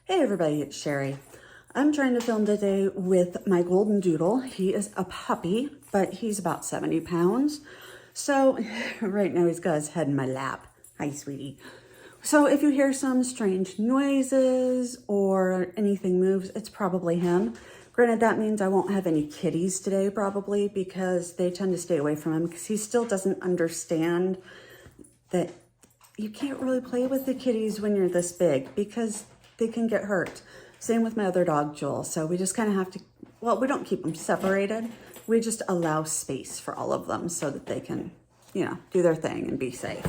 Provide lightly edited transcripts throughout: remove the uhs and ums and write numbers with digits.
Hey everybody, it's Sherry. I'm trying to film today with my golden doodle. He is a puppy, but he's about 70 pounds. So right now he's got his head in my lap. Hi, sweetie. So if you hear some strange noises or anything moves, it's probably him. Granted, that means I won't have any kitties today probably because they tend to stay away from him because he still doesn't understand that you can't really play with the kitties when you're this big because they can get hurt. Same with my other dog, Joel. So we just kind of have to, well, we don't keep them separated. We just allow space for all of them so that they can, do their thing and be safe.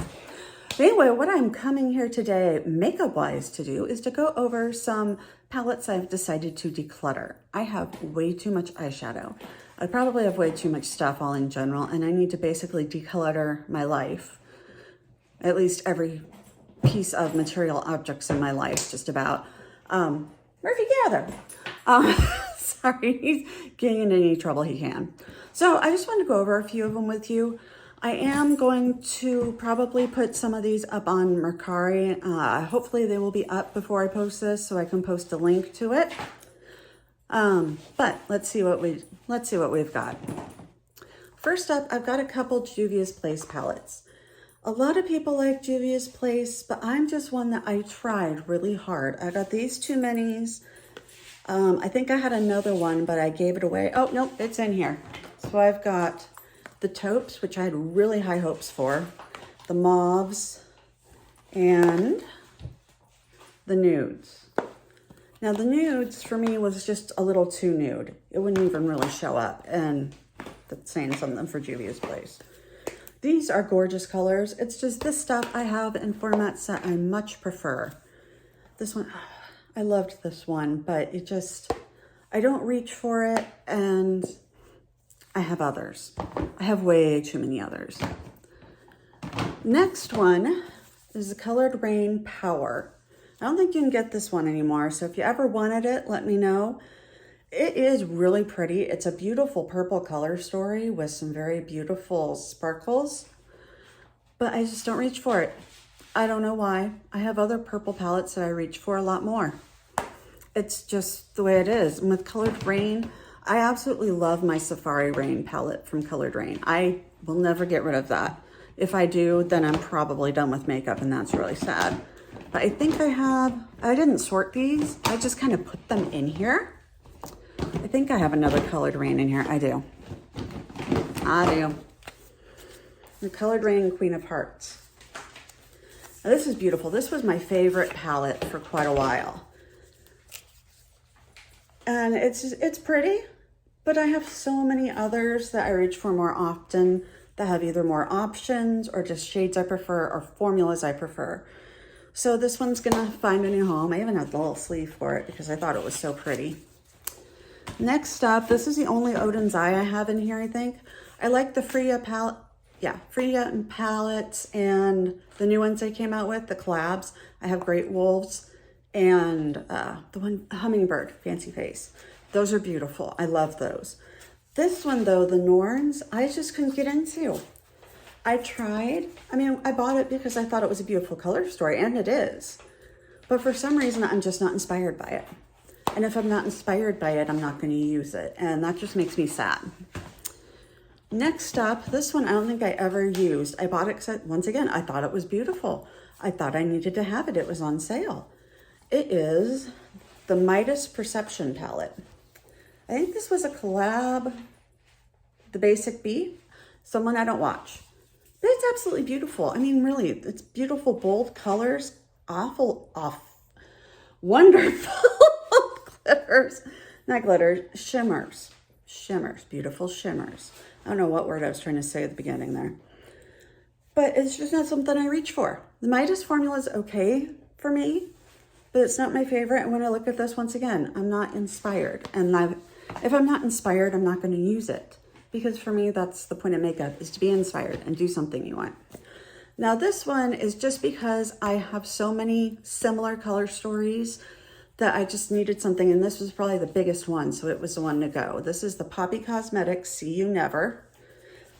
But anyway, what I'm coming here today, makeup-wise, to do is to go over some palettes I've decided to declutter. I have way too much eyeshadow. I probably have way too much stuff all in general, and I need to basically declutter my life. At least every piece of material objects in my life, just about. Murphy, gather. Sorry, he's getting in any trouble he can. So I just wanted to go over a few of them with you. I am going to probably put some of these up on Mercari. Hopefully they will be up before I post this so I can post a link to it. But let's see what we've got. First up, I've got a couple Juvia's Place palettes. A lot of people like Juvia's Place, but I'm just one that I tried really hard. I got these two minis. I think I had another one, but I gave it away. Oh, nope, it's in here. So I've got the taupes, which I had really high hopes for, the mauves, and the nudes. Now the nudes for me was just a little too nude. It wouldn't even really show up, and that's saying something for Juvia's Place. These are gorgeous colors. It's just this stuff I have in formats that I much prefer. This one, I loved this one, but I don't reach for it, and I have others. I have way too many others. Next one is the Colored Rain Power. I don't think you can get this one anymore, so if you ever wanted it, let me know. It is really pretty. It's a beautiful purple color story with some very beautiful sparkles, but I just don't reach for it. I don't know why. I have other purple palettes that I reach for a lot more. It's just the way it is. And with Colored Rain, I absolutely love my Safari Rain palette from Colored Rain. I will never get rid of that. If I do, then I'm probably done with makeup, and that's really sad. But I think I didn't sort these. I just kind of put them in here. I think I have another Colored Rain in here. I do. The Colored Rain Queen of Hearts. Now this is beautiful. This was my favorite palette for quite a while. And it's pretty, but I have so many others that I reach for more often that have either more options or just shades I prefer or formulas I prefer. So this one's gonna find a new home. I even have the little sleeve for it because I thought it was so pretty. Next up, this is the only Odins Eye I have in here, I think. I like the Freya palette. Yeah, Freya and palettes and the new ones they came out with, the collabs. I have Great Wolves and the one Hummingbird, Fancy Face. Those are beautiful. I love those. This one though, the Norns, I just couldn't get into. I tried. I bought it because I thought it was a beautiful color story, and it is. But for some reason, I'm just not inspired by it. And if I'm not inspired by it, I'm not going to use it. And that just makes me sad. Next up, this one I don't think I ever used. I bought it because, once again, I thought it was beautiful. I thought I needed to have it. It was on sale. It is the Midas Perception palette. I think this was a collab, the Basic Bee, someone I don't watch. But it's absolutely beautiful. Really, it's beautiful, bold colors, wonderful. Glitters, not glitters, shimmers, beautiful shimmers. I don't know what word I was trying to say at the beginning there, but it's just not something I reach for. The Midas formula is okay for me, but it's not my favorite. And when I look at this, once again, I'm not inspired. And if I'm not inspired, I'm not going to use it because for me, that's the point of makeup, is to be inspired and do something you want. Now this one is just because I have so many similar color stories that I just needed something, and this was probably the biggest one, so it was the one to go. This is the Poppi Cosmetic See You Never.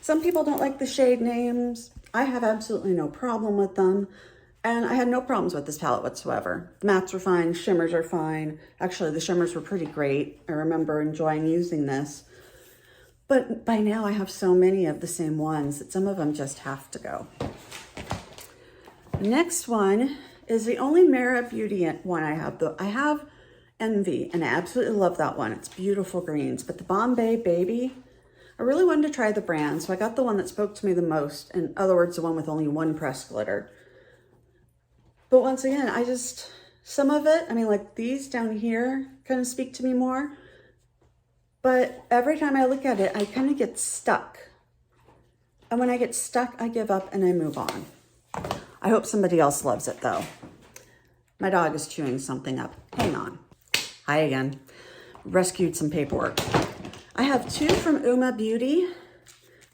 Some people don't like the shade names. I have absolutely no problem with them. And I had no problems with this palette whatsoever. The mattes were fine, shimmers are fine. Actually, the shimmers were pretty great. I remember enjoying using this. But by now I have so many of the same ones that some of them just have to go. The next one is the only Umbra Beauty one I have. I have Envy, and I absolutely love that one. It's beautiful greens. But the Bombay Baby, I really wanted to try the brand, so I got the one that spoke to me the most. In other words, the one with only one pressed glitter. But once again, some of it, I mean, like these down here kind of speak to me more. But every time I look at it, I kind of get stuck. And when I get stuck, I give up and I move on. I hope somebody else loves it though. My dog is chewing something up. Hang on. Hi again. Rescued some paperwork. I have two from Umbra Beauty.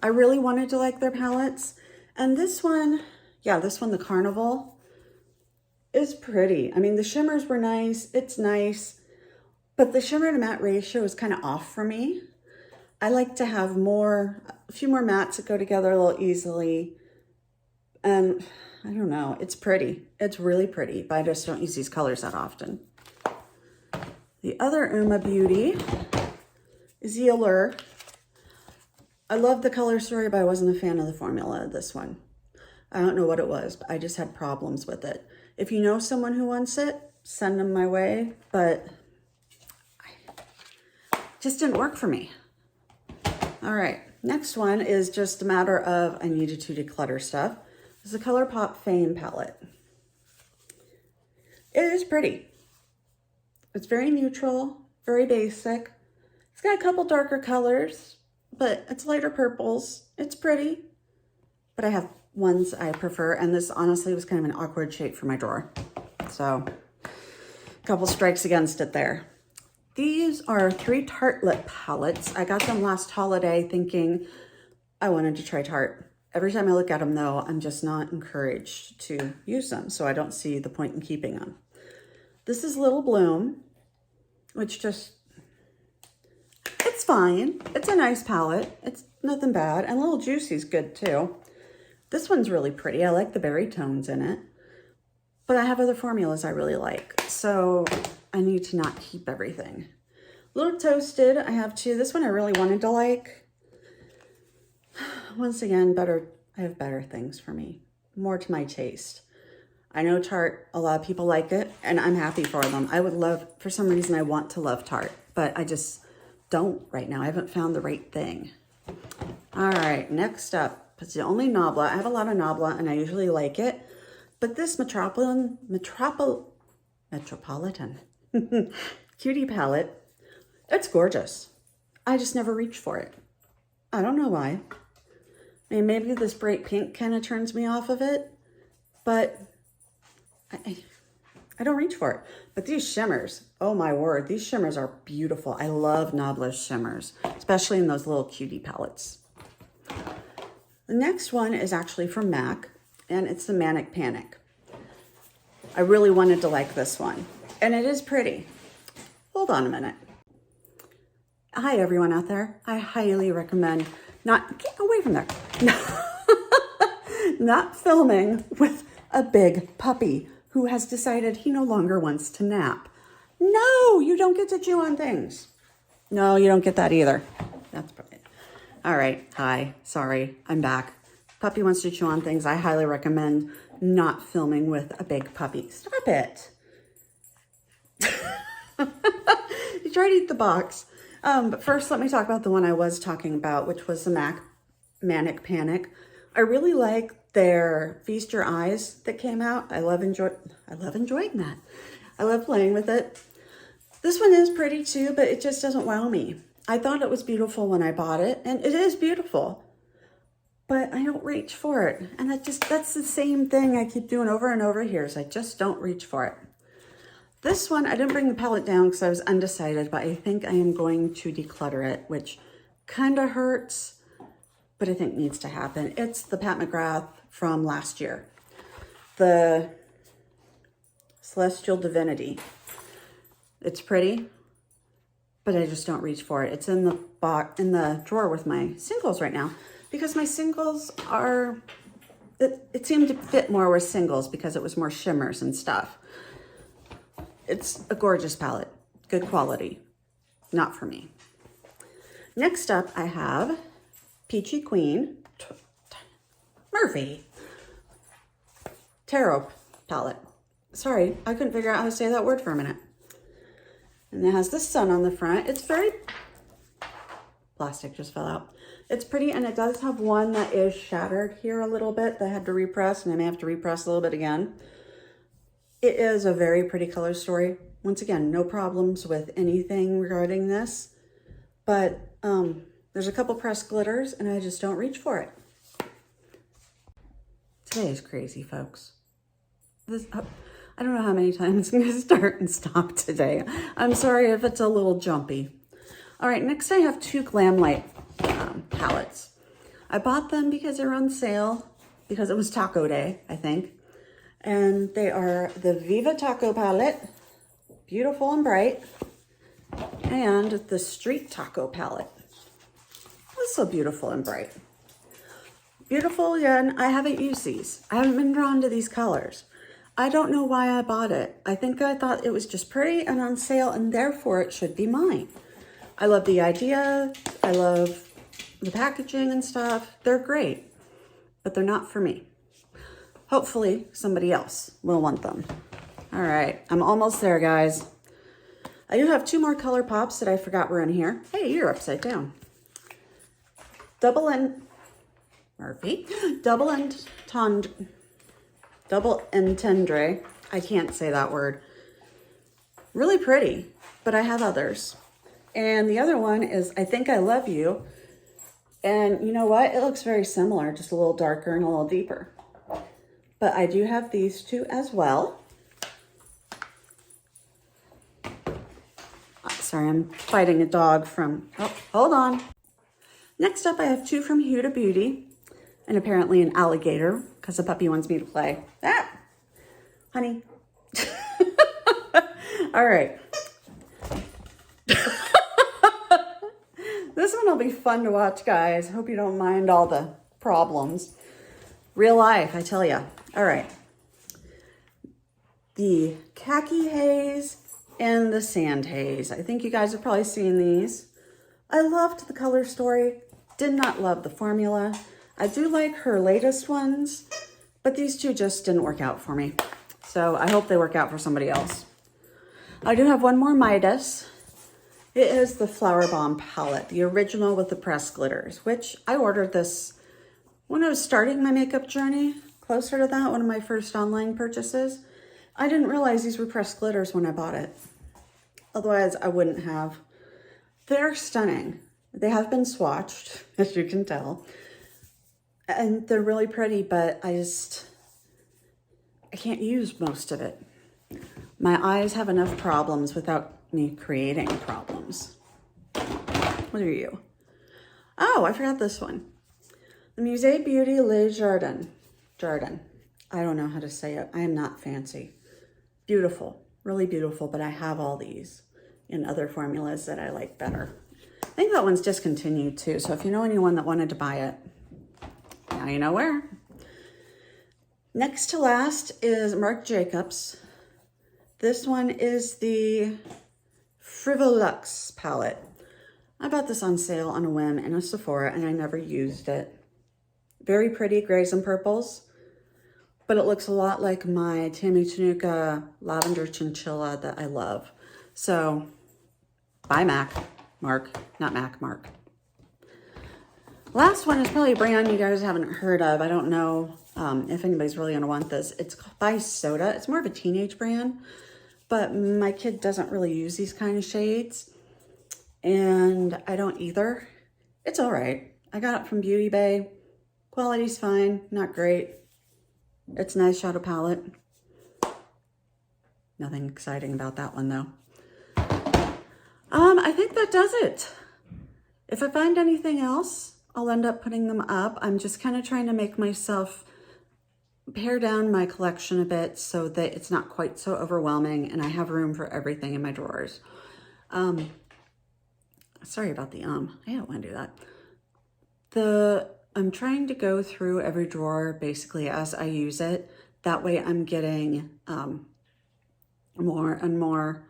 I really wanted to like their palettes. And this one, yeah, this one, the Carnival, is pretty. I mean, the shimmers were nice. It's nice. But the shimmer to matte ratio is kind of off for me. I like to have a few more mattes that go together a little easily. And I don't know, it's pretty. It's really pretty, but I just don't use these colors that often. The other Umbra Beauty is the Allure. I love the color story, but I wasn't a fan of the formula of this one. I don't know what it was, but I just had problems with it. If you know someone who wants it, send them my way, but just didn't work for me. All right, next one is just a matter of I needed to declutter stuff. It's the Colourpop Fame palette. It is pretty. It's very neutral, very basic. It's got a couple darker colors, but it's lighter purples. It's pretty, but I have ones I prefer, and this honestly was kind of an awkward shape for my drawer. So, a couple strikes against it there. These are 3 Tarte lip palettes. I got them last holiday thinking I wanted to try Tarte. Every time I look at them though, I'm just not encouraged to use them, so I don't see the point in keeping them. This is Little Bloom, which it's fine. It's a nice palette. It's nothing bad, and Little Juicy's good too. This one's really pretty. I like the berry tones in it, but I have other formulas I really like, so I need to not keep everything. Little Toasted, I have 2. This one I really wanted to like. Once again, I have better things for me, more to my taste. I know Tarte, a lot of people like it, and I'm happy for them. I would love, for some reason, I want to love Tarte, but I just don't right now. I haven't found the right thing. All right, next up, it's the only Nabla. I have a lot of Nabla, and I usually like it, but this Metropolitan Cutie palette, it's gorgeous. I just never reach for it. I don't know why. I mean, maybe this bright pink kind of turns me off of it, but I don't reach for it. But these shimmers, oh my word, these shimmers are beautiful. I love Nabla's shimmers, especially in those little cutie palettes. The next one is actually from MAC, and it's the Manic Panic. I really wanted to like this one, and it is pretty. Hold on a minute. Hi, everyone out there. I highly recommend get away from there. Not filming with a big puppy who has decided he no longer wants to nap. No, you don't get to chew on things. No, you don't get that either. That's probably it. All right. Hi. Sorry. I'm back. Puppy wants to chew on things. I highly recommend not filming with a big puppy. Stop it. You tried to eat the box. But first, let me talk about the one I was talking about, which was the MAC Manic Panic. I really like their Feast Your Eyes that came out. I love enjoying that. I love playing with it. This one is pretty too, but it just doesn't wow me. I thought it was beautiful when I bought it, and it is beautiful, but I don't reach for it. And that's the same thing I keep doing over and over here, is I just don't reach for it. This one, I didn't bring the palette down because I was undecided, but I think I am going to declutter it, which kind of hurts, but I think needs to happen. It's the Pat McGrath from last year, the Celestial Divinity. It's pretty, but I just don't reach for it. It's in the drawer with my singles right now, because my singles it seemed to fit more with singles because it was more shimmers and stuff. It's a gorgeous palette, good quality, not for me. Next up, I have Peachy Queen, Murphy, Tarot palette. Sorry, I couldn't figure out how to say that word for a minute. And it has the sun on the front. It's very, plastic just fell out. It's pretty, and it does have one that is shattered here a little bit that I had to repress, and I may have to repress a little bit again. It is a very pretty color story. Once again, no problems with anything regarding this, but there's a couple pressed glitters and I just don't reach for it. Today is crazy, folks. I don't know how many times I'm going to start and stop today. I'm sorry if it's a little jumpy. All right, next I have two Glamlite palettes. I bought them because they're on sale, because it was Taco Day, I think. And they are the Viva Taco palette, beautiful and bright, and the Street Taco palette, also beautiful and bright. Beautiful, yeah, and I haven't used these. I haven't been drawn to these colors. I don't know why I bought it. I think I thought it was just pretty and on sale, and therefore it should be mine. I love the idea. I love the packaging and stuff. They're great, but they're not for me. Hopefully somebody else will want them. All right, I'm almost there, guys. I do have two more Colourpops that I forgot were in here. Hey, you're upside down. Double Entendre. I can't say that word. Really pretty, but I have others. And the other one is I Think I Love You. And you know what? It looks very similar, just a little darker and a little deeper. But I do have these two as well. Sorry, I'm fighting a dog from, oh, hold on. Next up, I have two from Huda Beauty, and apparently an alligator, because the puppy wants me to play. Ah, honey. All right. This one will be fun to watch, guys. Hope you don't mind all the problems. Real life, I tell ya. All right. The Khaki Haze and the Sand Haze. I think you guys have probably seen these. I loved the color story. Did not love the formula. I do like her latest ones, but these two just didn't work out for me. So I hope they work out for somebody else. I do have one more Midas. It is the Flowerbomb palette, the original with the pressed glitters, which I ordered this when I was starting my makeup journey, closer to that, one of my first online purchases. I didn't realize these were pressed glitters when I bought it. Otherwise, I wouldn't have. They're stunning. They have been swatched, as you can tell. And they're really pretty, but I can't use most of it. My eyes have enough problems without me creating problems. What are you? Oh, I forgot this one. The Muse Beauty Le Jardin. I don't know how to say it. I am not fancy. Beautiful, really beautiful, but I have all these in other formulas that I like better. I think that one's discontinued too, so if you know anyone that wanted to buy it, now you know where. Next to last is Marc Jacobs. This one is the Frivolux palette. I bought this on sale on a whim in a Sephora and I never used it. Very pretty grays and purples, but it looks a lot like my Tammy Tanuka Lavender Chinchilla that I love. So, bye Marc, not Mac, Marc. Last one is probably a brand you guys haven't heard of. I don't know if anybody's really gonna want this. It's by Soda. It's more of a teenage brand, but my kid doesn't really use these kind of shades, and I don't either. It's all right. I got it from Beauty Bay. Quality's fine, not great. It's an eyeshadow palette. Nothing exciting about that one though. I think that does it. If I find anything else, I'll end up putting them up. I'm just kind of trying to make myself pare down my collection a bit so that it's not quite so overwhelming and I have room for everything in my drawers. Sorry about the I don't want to do that. The I'm trying to go through every drawer basically as I use it. That way I'm getting more and more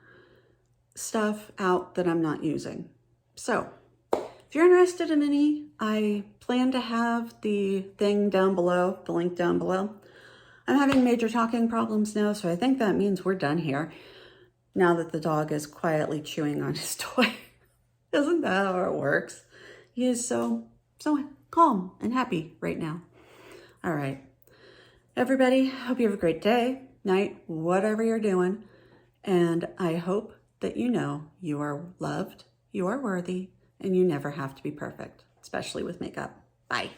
stuff out that I'm not using. So if you're interested in any, I plan to have the thing down below, the link down below. I'm having major talking problems now, so I think that means we're done here. Now that the dog is quietly chewing on his toy. Isn't that how it works? He is so calm and happy right now. All right. Everybody, hope you have a great day, night, whatever you're doing. And I hope that you know you are loved, you are worthy, and you never have to be perfect, especially with makeup. Bye.